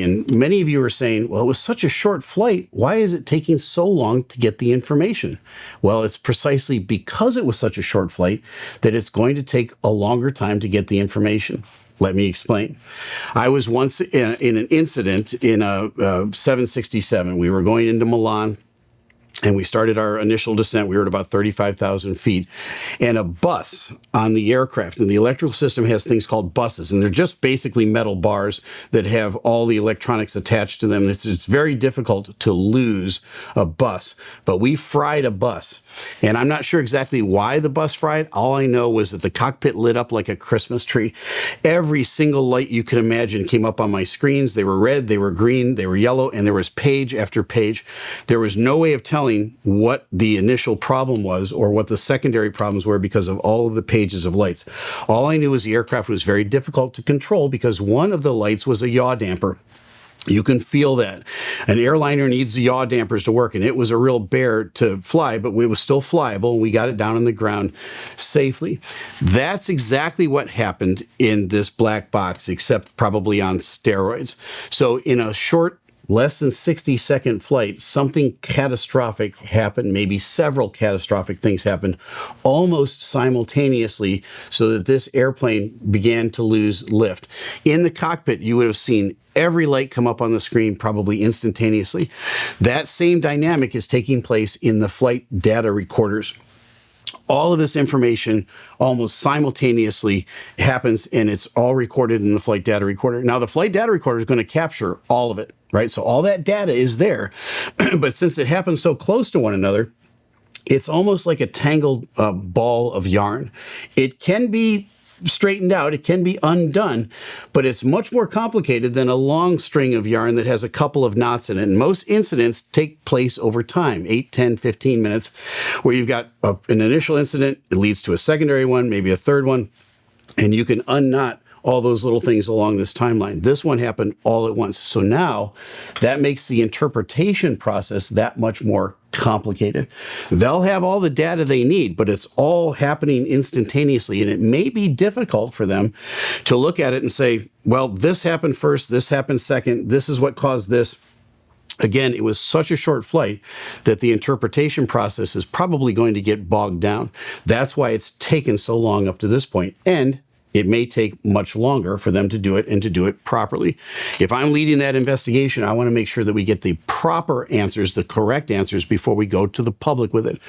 And many of you are saying, well, it was such a short flight. Why is it taking so long to get the information? Well, it's precisely because it was such a short flight that it's going to take a longer time to get the information. Let me explain. I was once in an incident in a 767. We were going into Milan, and we started our initial descent. We were at about 35,000 feet. And a bus on the aircraft, and the electrical system has things called buses, and they're just basically metal bars that have all the electronics attached to them. It's very difficult to lose a bus, but we fried a bus. And I'm not sure exactly why the bus fried. All I know was that the cockpit lit up like a Christmas tree. Every single light you could imagine came up on my screens. They were red, they were green, they were yellow, and there was page after page. There was no way of telling what the initial problem was or what the secondary problems were because of all of the pages of lights. All I knew was the aircraft was very difficult to control because one of the lights was a yaw damper. You can feel that. An airliner needs the yaw dampers to work, and it was a real bear to fly, but it was still flyable, and we got it down on the ground safely. That's exactly what happened in this black box, except probably on steroids. So in a short, less than 60-second flight, something catastrophic happened, maybe several catastrophic things happened almost simultaneously so that this airplane began to lose lift. In the cockpit, you would have seen every light come up on the screen probably instantaneously. That same dynamic is taking place in the flight data recorders. All of this information almost simultaneously happens, and it's all recorded in the flight data recorder. Now, the flight data recorder is going to capture all of it, right? So all that data is there, but since it happens so close to one another, it's almost like a tangled ball of yarn. It can be straightened out, it can be undone, but it's much more complicated than a long string of yarn that has a couple of knots in it. And most incidents take place over time, 8, 10, 15 minutes, where you've got an initial incident, it leads to a secondary one, maybe a third one, and you can unknot all those little things along this timeline. This one happened all at once. So now that makes the interpretation process that much more complicated. They'll have all the data they need, but it's all happening instantaneously. And it may be difficult for them to look at it and say, well, this happened first, this happened second, this is what caused this. Again, it was such a short flight that the interpretation process is probably going to get bogged down. That's why it's taken so long up to this point. And it may take much longer for them to do it and to do it properly. If I'm leading that investigation, I want to make sure that we get the proper answers, the correct answers, before we go to the public with it.